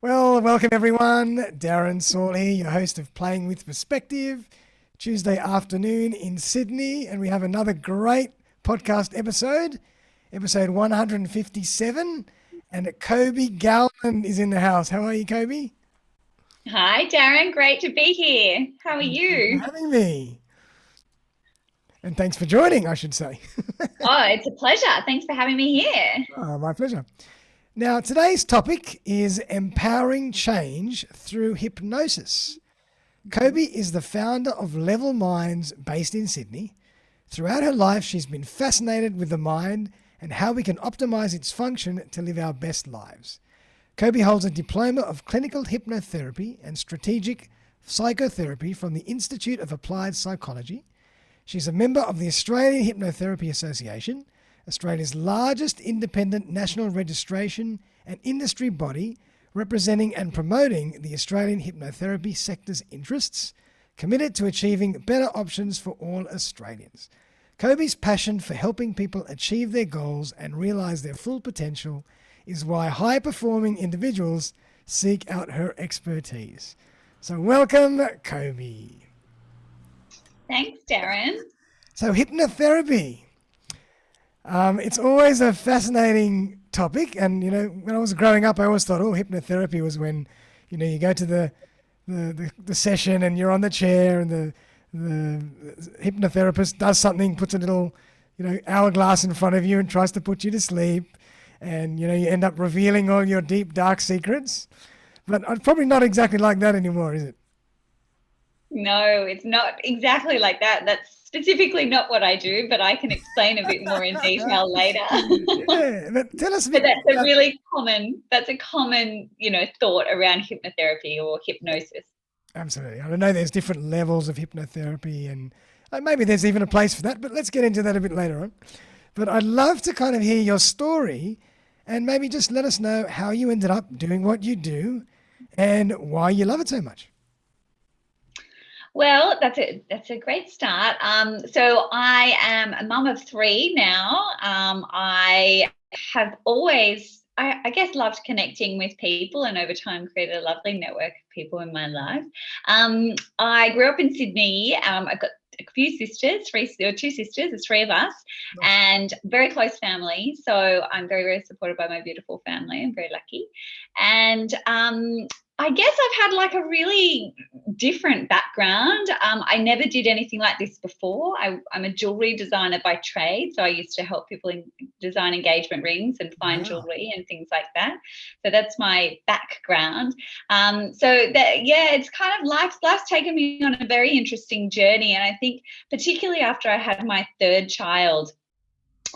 Well, welcome everyone. Darren Saul here, your host of Playing with Perspective, Tuesday afternoon in Sydney. And we have another great podcast episode 157. And Kobe Gowland is in the house. How are you, Kobe? Hi, Darren. Great to be here. How are Thank you for you? having me. And thanks for joining, I should say. Oh, it's a pleasure. Thanks for having me here. Oh, my pleasure. Now, today's topic is empowering change through hypnosis. Kobe is the founder of Level Minds based in Sydney. Throughout her life, she's been fascinated with the mind and how we can optimize its function to live our best lives. Kobe holds a diploma of clinical hypnotherapy and strategic psychotherapy from the Institute of Applied Psychology. She's a member of the Australian Hypnotherapy Association, Australia's largest independent national registration and industry body representing and promoting the Australian hypnotherapy sector's interests, committed to achieving better options for all Australians. Kobe's passion for helping people achieve their goals and realize their full potential is why high-performing individuals seek out her expertise. So welcome, Kobe. Thanks, Darren. So hypnotherapy. It's always a fascinating topic, and when I was growing up, I always thought, hypnotherapy was when, you go to the session and you're on the chair, and the hypnotherapist does something, puts a little, hourglass in front of you and tries to put you to sleep, and you end up revealing all your deep, dark secrets. But it's probably not exactly like that anymore, is it? No, it's not exactly like that. That's specifically not what I do, but I can explain a bit more in detail later. Yeah, but tell us a But bit that's a about. really common, thought around hypnotherapy or hypnosis. Absolutely. I know there's different levels of hypnotherapy, and maybe there's even a place for that, but let's get into that a bit later on. But I'd love to kind of hear your story and maybe just let us know how you ended up doing what you do and why you love it so much. Well, that's a great start. So I am a mum of three now. I have always, I guess, loved connecting with people, and over time created a lovely network of people in my life. I grew up in Sydney. I've got a few sisters, there were two sisters, there's three of us, Nice. and very close family. So I'm very, very supported by my beautiful family. I'm very lucky. And I guess I've had like a really different background. I never did anything like this before. I'm a jewelry designer by trade, so I used to help people design engagement rings and fine Wow. jewelry and things like that. So that's my background. So that, yeah, it's kind of life's taken me on a very interesting journey, and I think particularly after I had my third child,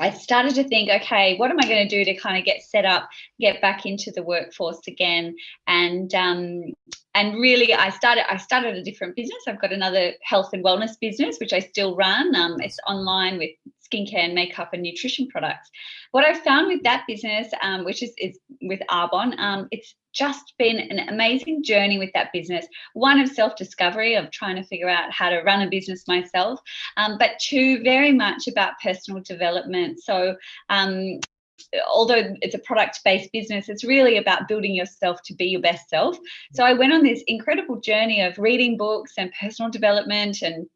I started to think, okay, what am I going to do to kind of get set up, get back into the workforce again, and really, I started a different business. I've got another health and wellness business which I still run. It's online with skincare and makeup and nutrition products. What I've found with that business, which is with Arbonne, it's just been an amazing journey with that business. One, of self-discovery, of trying to figure out how to run a business myself, but two, very much about personal development. So although it's a product-based business, it's really about building yourself to be your best self. So I went on this incredible journey of reading books and personal development and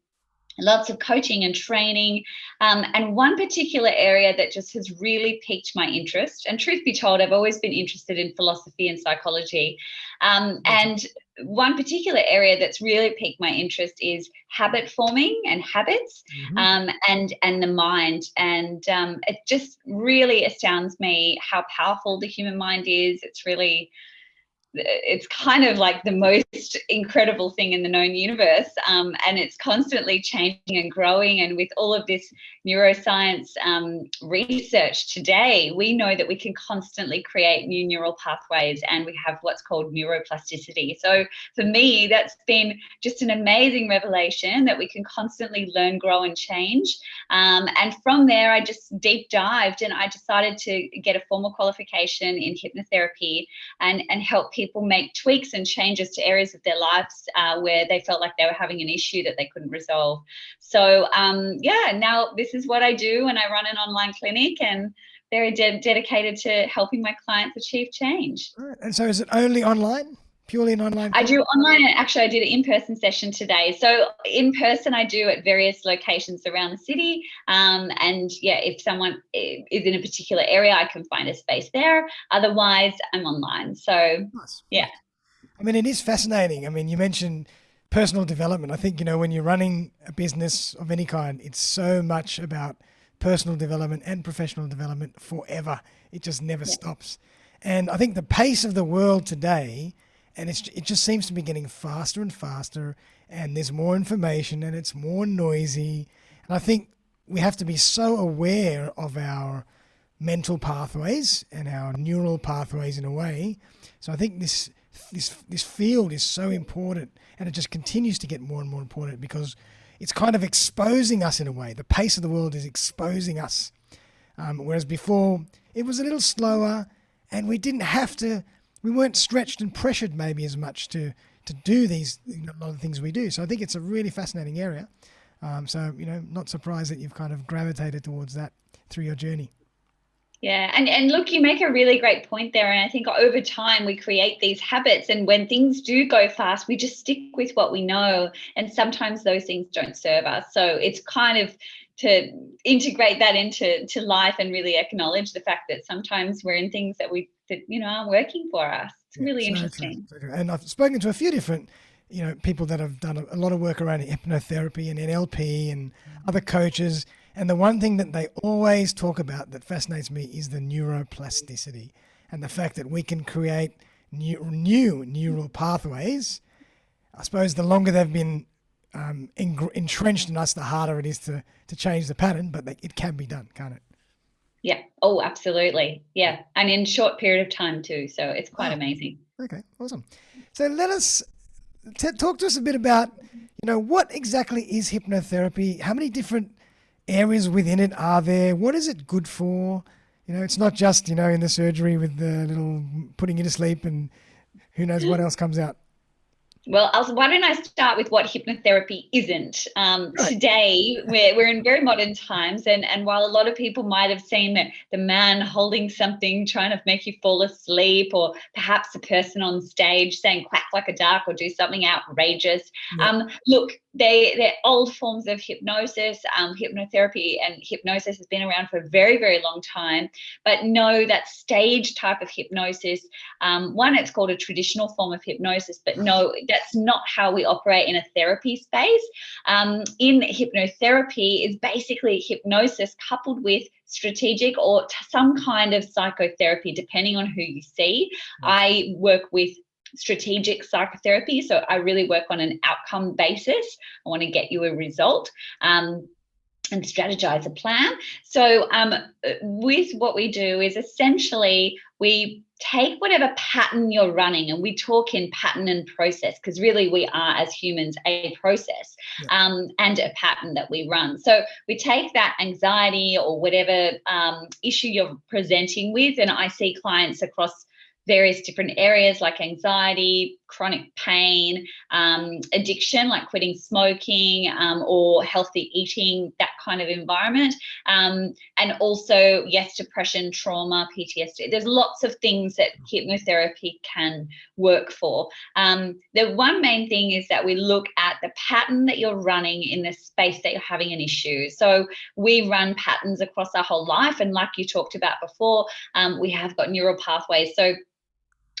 lots of coaching and training, and one particular area that just has really piqued my interest, and truth be told, I've always been interested in philosophy and psychology, and one particular area that's really piqued my interest is habit forming and habits, Mm-hmm. and the mind, and it just really astounds me how powerful the human mind is. It's kind of like the most incredible thing in the known universe, and it's constantly changing and growing. And with all of this neuroscience research today, we know that we can constantly create new neural pathways, and we have what's called neuroplasticity. So for me, that's been just an amazing revelation, that we can constantly learn, grow, and change. And from there, I just deep dived, and I decided to get a formal qualification in hypnotherapy, and help people make tweaks and changes to areas of their lives where they felt like they were having an issue that they couldn't resolve. So yeah, now this is what I do, and I run an online clinic, and very dedicated to helping my clients achieve change. Right. And so is it only online? Purely an online course? I do online, and actually I did an in-person session today. So in person I do at various locations around the city. And yeah, if someone is in a particular area, I can find a space there. Otherwise, I'm online. So Nice. yeah. I mean, it is fascinating. I mean, you mentioned personal development. I think, when you're running a business of any kind, it's so much about personal development and professional development forever. It just never stops. And I think the pace of the world today, and it just seems to be getting faster and faster, and there's more information and it's more noisy. And I think we have to be so aware of our mental pathways and our neural pathways in a way. So I think this field is so important, and it just continues to get more and more important because it's kind of exposing us in a way. The pace of the world is exposing us, whereas before it was a little slower, and we weren't stretched and pressured maybe as much to do these a lot of things we do. So I think it's a really fascinating area. So not surprised that you've kind of gravitated towards that through your journey. Yeah. And look, you make a really great point there. And I think over time we create these habits, and when things do go fast, we just stick with what we know. And sometimes those things don't serve us. So it's kind of to integrate that into life and really acknowledge the fact that sometimes we're in things that aren't working for us. It's really interesting. So true. And I've spoken to a few different people that have done a lot of work around hypnotherapy and NLP and other coaches. And the one thing that they always talk about that fascinates me is the neuroplasticity, and the fact that we can create new neural pathways. I suppose the longer they've been entrenched in us, the harder it is to change the pattern, but it can be done, can't it? Yeah. Oh, absolutely. Yeah. And in a short period of time too. So it's quite amazing. Okay, awesome. So let us talk to us a bit about, what exactly is hypnotherapy? How many different areas within it are there? What is it good for? It's not just, in the surgery with the little putting you to sleep and who knows what else comes out. Well, why don't I start with what hypnotherapy isn't? Right. Today, we're in very modern times, and while a lot of people might have seen the man holding something trying to make you fall asleep, or perhaps a person on stage saying quack like a duck or do something outrageous, look, they're old forms of hypnosis. Hypnotherapy and hypnosis has been around for a very, very long time, but no, that stage type of hypnosis, one, it's called a traditional form of hypnosis, but no, that's not how we operate in a therapy space. In hypnotherapy is basically hypnosis coupled with strategic or some kind of psychotherapy, depending on who you see. I work with strategic psychotherapy, so I really work on an outcome basis. I want to get you a result. And strategize a plan. So with what we do is essentially we take whatever pattern you're running, and we talk in pattern and process, because really we are, as humans, a process and a pattern that we run. So we take that anxiety or whatever issue you're presenting with, and I see clients across various different areas like anxiety, chronic pain, addiction like quitting smoking, or healthy eating, that kind of environment, and also depression, trauma, PTSD. There's lots of things that hypnotherapy can work for. The one main thing is that we look at the pattern that you're running in the space that you're having an issue. So we run patterns across our whole life, and like you talked about before, we have got neural pathways. So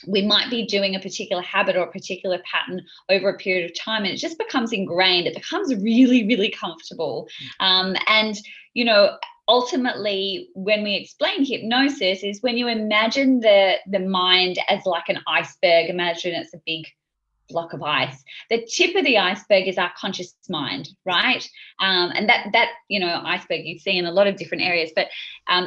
we might be doing a particular habit or a particular pattern over a period of time, and it just becomes ingrained. It becomes really, really comfortable. And, ultimately, when we explain hypnosis, is when you imagine the mind as like an iceberg. Imagine it's a big block of ice. The tip of the iceberg is our conscious mind, right? And that iceberg you see in a lot of different areas, but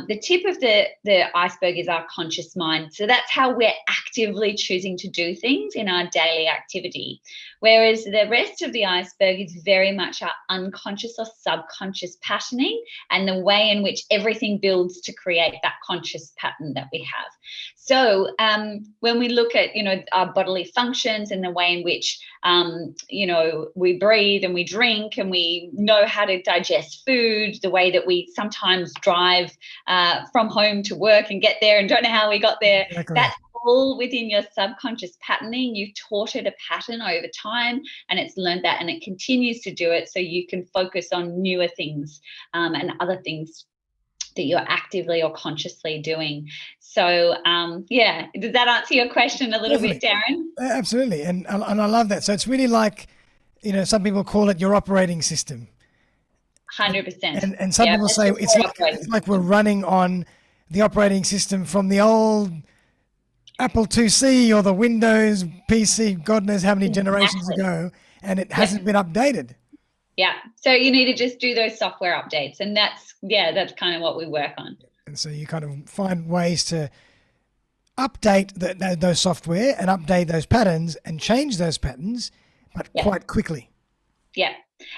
the tip of the iceberg is our conscious mind. So that's how we're actively choosing to do things in our daily activity. Whereas the rest of the iceberg is very much our unconscious or subconscious patterning, and the way in which everything builds to create that conscious pattern that we have. So when we look at, our bodily functions and the way in which, we breathe and we drink and we know how to digest food, the way that we sometimes drive from home to work and get there and don't know how we got there, Exactly. that's all within your subconscious patterning. You've taught it a pattern over time and it's learned that, and it continues to do it so you can focus on newer things and other things that you're actively or consciously doing. So does that answer your question a little bit, Darren? Absolutely. And I love that. So it's really like, some people call it your operating system. 100%. And some people say it's like we're running on the operating system from the old Apple IIc or the Windows PC, God knows how many generations ago, and it hasn't been updated. Yeah. So you need to just do those software updates, and that's kind of what we work on. And so you kind of find ways to update those software and update those patterns and change those patterns, but quite quickly. Yeah.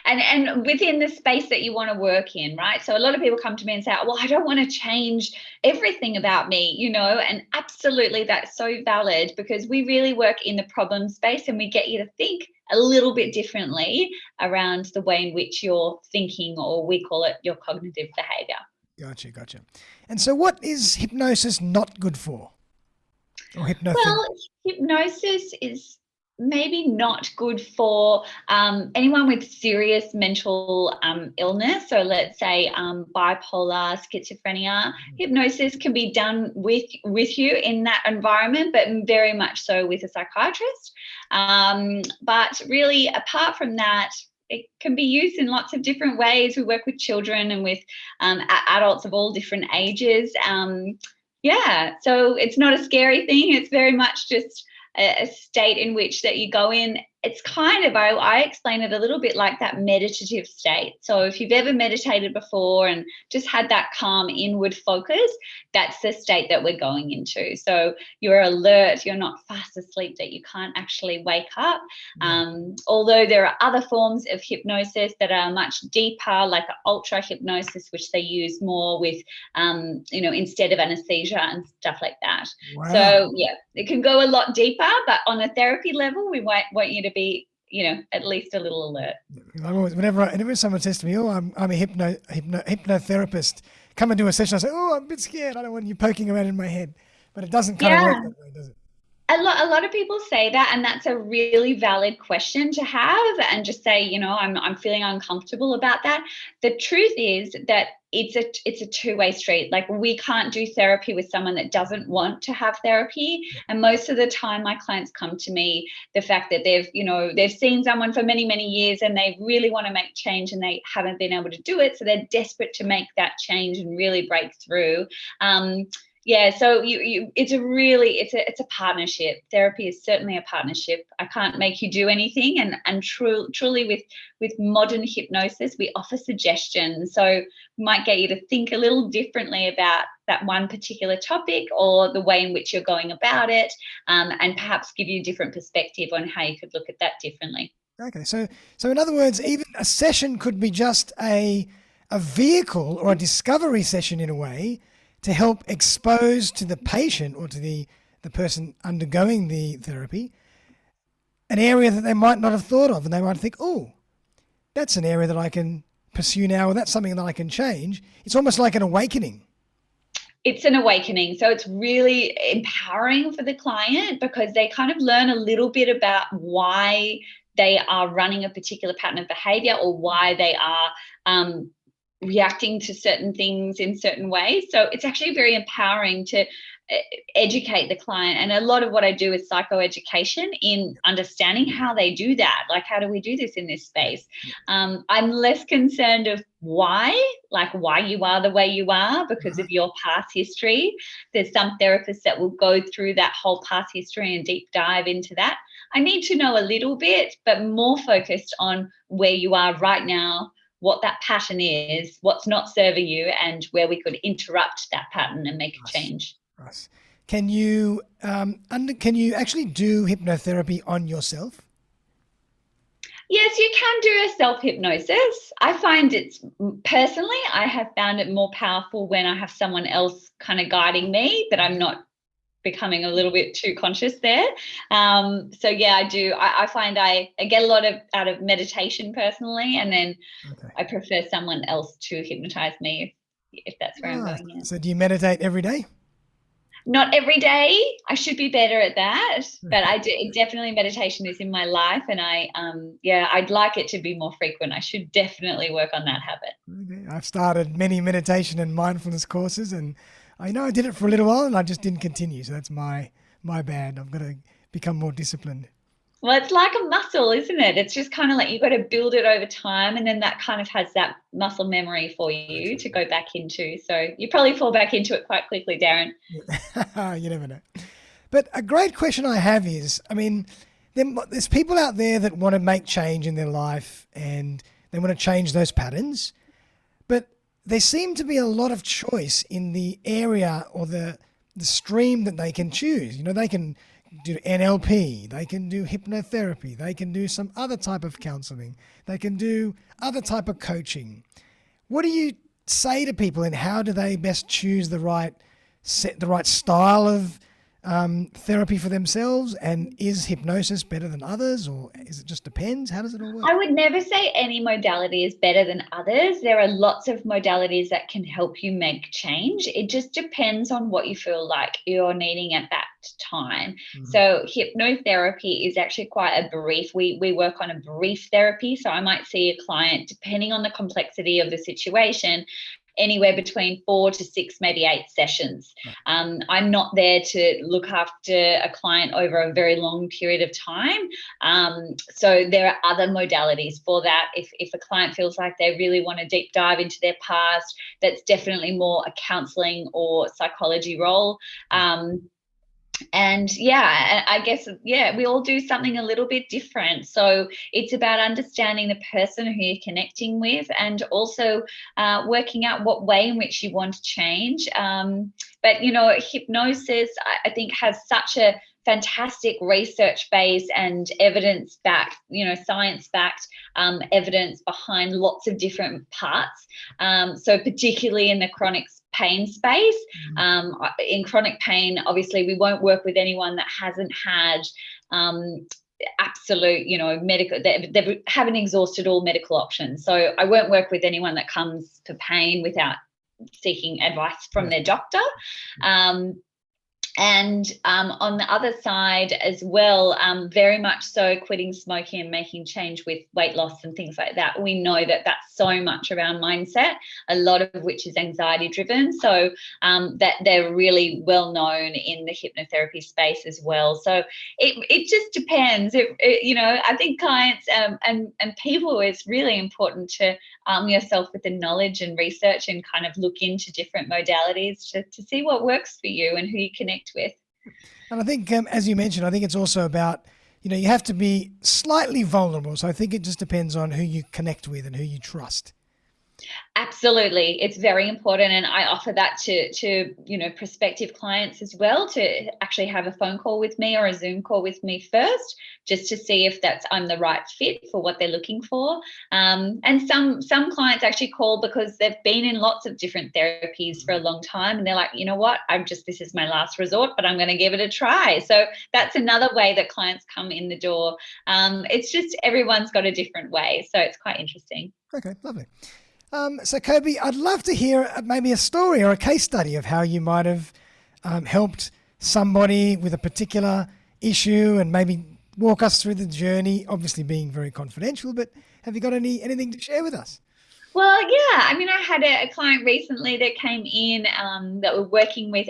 And within the space that you want to work in, right? So a lot of people come to me and say, well, I don't want to change everything about me, and absolutely that's so valid, because we really work in the problem space and we get you to think a little bit differently around the way in which you're thinking, or we call it your cognitive behavior. Gotcha. And so what is hypnosis not good for? Or hypnotherapy? Well, hypnosis is maybe not good for anyone with serious mental illness. So let's say bipolar, schizophrenia. Hypnosis can be done with you in that environment, but very much so with a psychiatrist. But really, apart from that, it can be used in lots of different ways. We work with children and with adults of all different ages. So it's not a scary thing. It's very much just a state in which that you go in. It's kind of, I explain it a little bit like that meditative state. So if you've ever meditated before and just had that calm inward focus, that's the state that we're going into. So you're alert, you're not fast asleep that you can't actually wake up. Although there are other forms of hypnosis that are much deeper, like ultra hypnosis, which they use more with, instead of anesthesia and stuff like that. Wow. So it can go a lot deeper, but on a therapy level, we want you to be, at least a little alert. Whenever someone says to me, "Oh, I'm a hypnotherapist," come and do a session, I say, "Oh, I'm a bit scared. I don't want you poking around in my head." But it doesn't kind of work that way, does it? A lot of people say that, and that's a really valid question to have, and just say, I'm feeling uncomfortable about that. The truth is that it's a two-way street. Like, we can't do therapy with someone that doesn't want to have therapy. And most of the time my clients come to me, the fact that they've seen someone for many, many years and they really want to make change and they haven't been able to do it. So they're desperate to make that change and really break through. So it's a partnership. Therapy is certainly a partnership. I can't make you do anything, and truly with modern hypnosis, we offer suggestions. So we might get you to think a little differently about that one particular topic or the way in which you're going about it, and perhaps give you a different perspective on how you could look at that differently. Okay, so in other words, even a session could be just a vehicle or a discovery session in a way, to help expose to the patient or to the person undergoing the therapy an area that they might not have thought of, and they might think, oh, that's an area that I can pursue now, or that's something that I can change. It's almost like an awakening. It's an awakening. So it's really empowering for the client, because they kind of learn a little bit about why they are running a particular pattern of behavior, or why they are reacting to certain things in certain ways. So it's actually very empowering to educate the client. And a lot of what I do is psychoeducation in understanding how they do that. Like, how do we do this in this space? I'm less concerned of why you are the way you are because of your past history. There's some therapists that will go through that whole past history and deep dive into that. I need to know a little bit, but more focused on where you are right now, what that pattern is, what's not serving you, and where we could interrupt that pattern and make a change. Nice. Can you actually do hypnotherapy on yourself? Yes, you can do a self-hypnosis. I have found it more powerful when I have someone else kind of guiding me, that I'm not becoming a little bit too conscious there. So yeah, I do. I find I get a lot out of meditation personally, and then I prefer someone else to hypnotize me if that's where I'm going. Yeah. So do you meditate every day? Not every day. I should be better at that, but I do. Definitely, meditation is in my life, and I'd like it to be more frequent. I should definitely work on that habit. Okay. I've started many meditation and mindfulness courses, and I know I did it for a little while, and I just didn't continue. So that's my bad. I've got to become more disciplined. Well, it's like a muscle, isn't it? It's just kind of like you've got to build it over time, and then that kind of has that muscle memory for you to go back into. So you probably fall back into it quite quickly, Darren. You never know. But a great question I have is, I mean, there's people out there that want to make change in their life and they want to change those patterns, but there seem to be a lot of choice in the area or the stream that they can choose. You know, they can do NLP, they can do hypnotherapy, they can do some other type of counseling, they can do other type of coaching. What do you say to people, and how do they best choose the right style of therapy for themselves? And is hypnosis better than others, or is it just depends? How does it all work? I would never say any modality is better than others. There are lots of modalities that can help you make change. It just depends on what you feel like you're needing at that time. Mm-hmm. So hypnotherapy is actually quite a brief, we work on a brief therapy. So I might see a client, depending on the complexity of the situation, anywhere between 4 to 6, maybe 8 sessions. I'm not there to look after a client over a very long period of time. So there are other modalities for that. If a client feels like they really want to deep dive into their past, that's definitely more a counseling or psychology role. And I guess, we all do something a little bit different. So it's about understanding the person who you're connecting with, and also working out what way in which you want to change. But, you know, hypnosis, I think, has such a fantastic research base and evidence-backed, science-backed evidence behind lots of different parts. So particularly in the chronic pain space. In chronic pain, obviously, we won't work with anyone that hasn't had absolute, medical, they haven't exhausted all medical options. So I won't work with anyone that comes for pain without seeking advice from their doctor. And on the other side as well, very much so quitting smoking and making change with weight loss and things like that. We know that that's so much around mindset, a lot of which is anxiety driven. So that they're really well known in the hypnotherapy space as well. So it just depends. I think clients and people, it's really important to arm yourself with the knowledge and research and kind of look into different modalities to see what works for you and who you connect with. And I think, as you mentioned, I think it's also about, you have to be slightly vulnerable. So I think it just depends on who you connect with and who you trust. Absolutely. It's very important. And I offer that to prospective clients as well, to actually have a phone call with me or a Zoom call with me first, just to see if I'm the right fit for what they're looking for. And some clients actually call because they've been in lots of different therapies for a long time. And they're like, you know what, this is my last resort, but I'm going to give it a try. So that's another way that clients come in the door. It's just everyone's got a different way. So it's quite interesting. Okay, lovely. So Kobe, I'd love to hear maybe a story or a case study of how you might have helped somebody with a particular issue, and maybe walk us through the journey, obviously being very confidential, but have you got anything to share with us? Well, yeah. I mean, I had a client recently that came in that were working with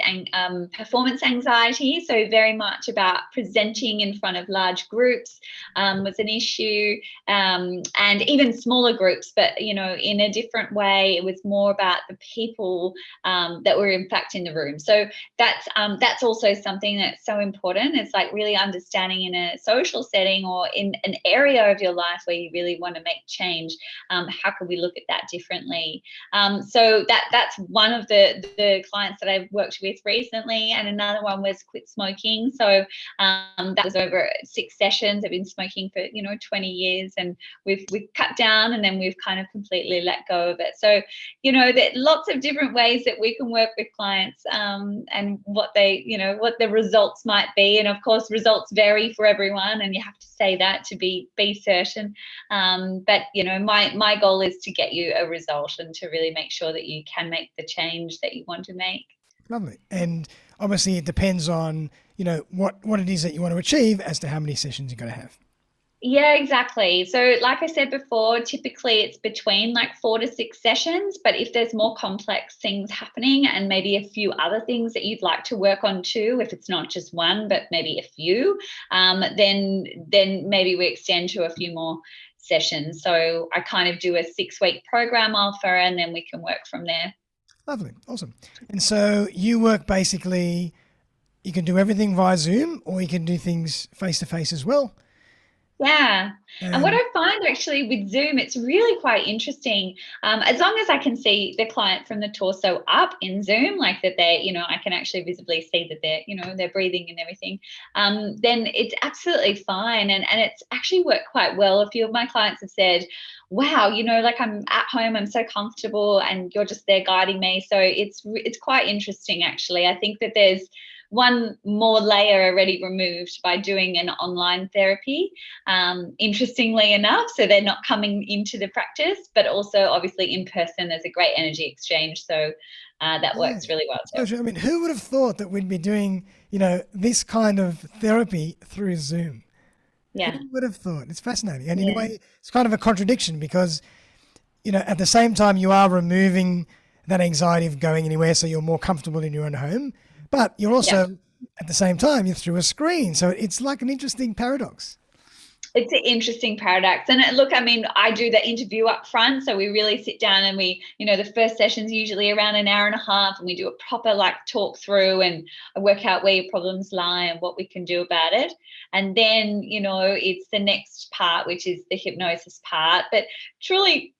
performance anxiety. So very much about presenting in front of large groups was an issue, and even smaller groups, but, in a different way. It was more about the people that were in fact in the room. So that's also something that's so important. It's like really understanding in a social setting or in an area of your life where you really want to make change. How can we look at that differently. So that's one of the clients that I've worked with recently, and another one was quit smoking. So that was over 6 sessions. I've been smoking for 20 years, and we've cut down, and then we've kind of completely let go of it. So that lots of different ways that we can work with clients, and what what the results might be. And of course, results vary for everyone, and you have to say that to be certain. But my goal is to get you a result and to really make sure that you can make the change that you want to make. Lovely. And obviously it depends on, what it is that you want to achieve as to how many sessions you're going to have. Yeah, exactly. So like I said before, typically it's between like 4 to 6 sessions, but if there's more complex things happening and maybe a few other things that you'd like to work on too, if it's not just one, but maybe a few, then maybe we extend to a few more sessions. So I kind of do a 6-week program offer, and then we can work from there. Lovely. Awesome. And so you work basically, you can do everything via Zoom, or you can do things face to face as well. Yeah. And what I find actually with Zoom, it's really quite interesting. As long as I can see the client from the torso up in Zoom, like that I can actually visibly see that they're breathing and everything, then it's absolutely fine. And it's actually worked quite well. A few of my clients have said, wow, like I'm at home, I'm so comfortable, and you're just there guiding me. So it's quite interesting, actually. I think that there's one more layer already removed by doing an online therapy, interestingly enough. So they're not coming into the practice, but also obviously in person, there's a great energy exchange. So that works really well too. So, I mean, who would have thought that we'd be doing, this kind of therapy through Zoom? Yeah. Who would have thought? It's fascinating. And in a way, it's kind of a contradiction because, at the same time you are removing that anxiety of going anywhere, so you're more comfortable in your own home. But you're also, at the same time, you're through a screen. So it's like an interesting paradox. It's an interesting paradox. And look, I mean, I do the interview up front. So we really sit down and we, the first session's usually around an hour and a half, and we do a proper talk through, and I work out where your problems lie and what we can do about it. And then, it's the next part, which is the hypnosis part. But truly,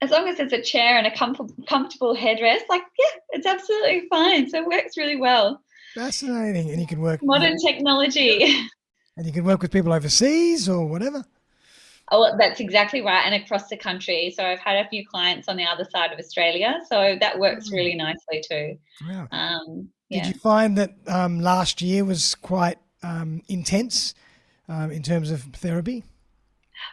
as long as there's a chair and a comfortable headrest, it's absolutely fine. So it works really well. Fascinating. And you can work modern technology. And you can work with people overseas or whatever. Oh, that's exactly right. And across the country. So I've had a few clients on the other side of Australia. So that works really nicely too. Wow. Yeah. Did you find that last year was quite intense in terms of therapy?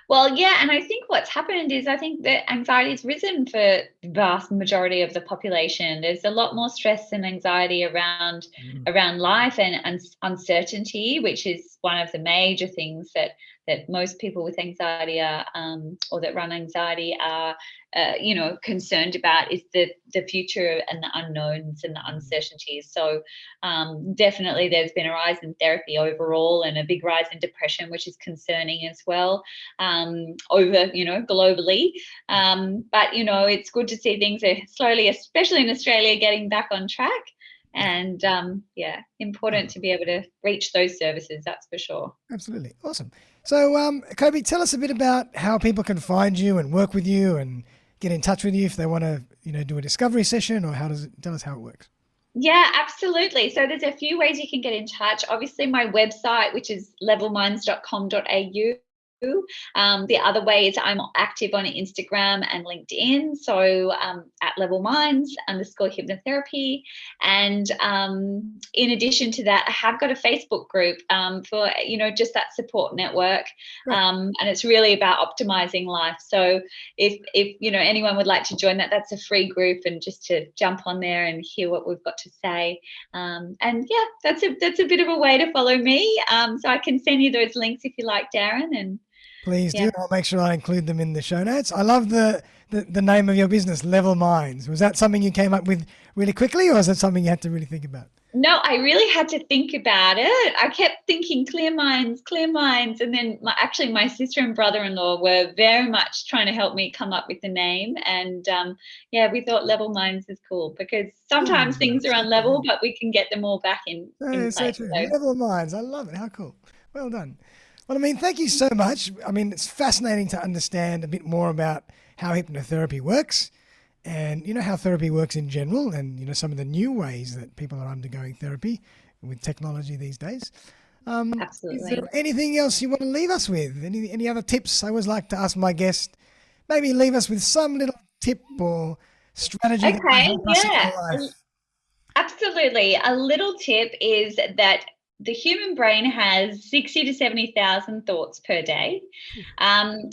Well, yeah, and I think what's happened is I think that anxiety has risen for the vast majority of the population. There's a lot more stress and anxiety around life and uncertainty, which is one of the major things that most people with anxiety are, or that run anxiety are, concerned about, is the future and the unknowns and the uncertainties. So definitely there's been a rise in therapy overall, and a big rise in depression, which is concerning as well, over, globally. But, it's good to see things are slowly, especially in Australia, getting back on track. And important to be able to reach those services, that's for sure. Absolutely. Awesome. So, Kobe, tell us a bit about how people can find you and work with you and get in touch with you if they want to, do a discovery session, or tell us how it works. Yeah, absolutely. So there's a few ways you can get in touch. Obviously, my website, which is levelminds.com.au. The other way is I'm active on Instagram and LinkedIn, so at levelminds_hypnotherapy. And in addition to that, I have got a Facebook group for just that support network, and it's really about optimizing life. So if anyone would like to join that, that's a free group, and just to jump on there and hear what we've got to say. And yeah, that's a bit of a way to follow me. So I can send you those links if you like, Darren. And please do. I'll make sure I include them in the show notes. I love the name of your business, Level Minds. Was that something you came up with really quickly, or is that something you had to really think about? No, I really had to think about it. I kept thinking clear minds. And then my sister and brother-in-law were very much trying to help me come up with the name. And we thought Level Minds is cool, because sometimes things are unlevel, but we can get them all back in place. So true. Level Minds. I love it. How cool. Well done. Well, I mean, thank you so much. I mean, it's fascinating to understand a bit more about how hypnotherapy works and, how therapy works in general and, some of the new ways that people are undergoing therapy with technology these days. Is Absolutely. there anything else you want to leave us with? Any other tips? I always like to ask my guest, maybe leave us with some little tip or strategy that might Okay, help us in yeah, our life. absolutely. A little tip is that the human brain has 60 to 70,000 thoughts per day.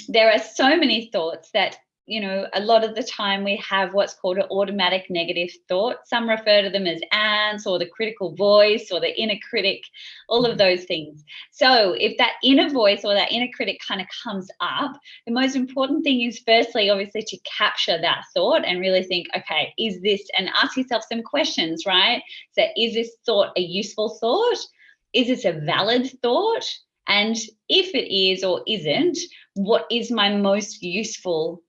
There are so many thoughts that, a lot of the time we have what's called an automatic negative thought. Some refer to them as ants or the critical voice or the inner critic, all of those things. So if that inner voice or that inner critic kind of comes up, the most important thing is firstly, obviously, to capture that thought and really think, okay, is this, and ask yourself some questions, right? So is this thought a useful thought? Is this a valid thought? And if it is or isn't, what is my most useful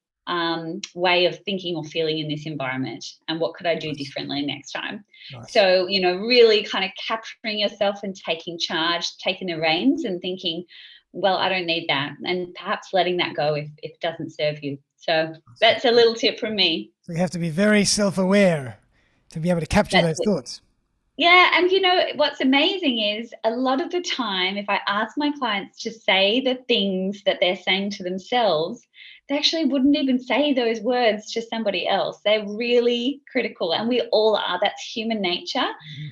way of thinking or feeling in this environment? And what could I do differently next time? Nice. So, really kind of capturing yourself and taking charge, taking the reins and thinking, well, I don't need that. And perhaps letting that go if it doesn't serve you. So that's a little tip from me. So you have to be very self-aware to be able to capture That's those it. thoughts. Yeah, and what's amazing is a lot of the time, if I ask my clients to say the things that they're saying to themselves, they actually wouldn't even say those words to somebody else. They're really critical, and we all are. That's human nature.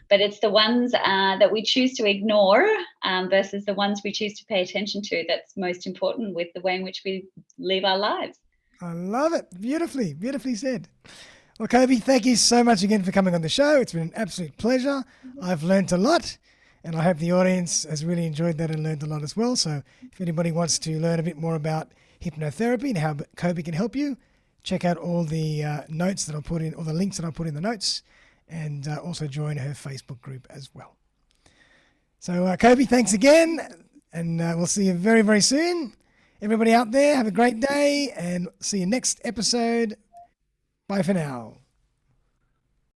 But it's the ones that we choose to ignore versus the ones we choose to pay attention to that's most important with the way in which we live our lives. I love it. Beautifully, beautifully said. Well, Kobe, thank you so much again for coming on the show. It's been an absolute pleasure. I've learned a lot, and I hope the audience has really enjoyed that and learned a lot as well. So if anybody wants to learn a bit more about hypnotherapy and how Kobe can help you, check out all the notes that I'll put in, or the links that I'll put in the notes, and also join her Facebook group as well. So Kobe, thanks again, and we'll see you very, very soon. Everybody out there, have a great day, and see you next episode. Bye for now.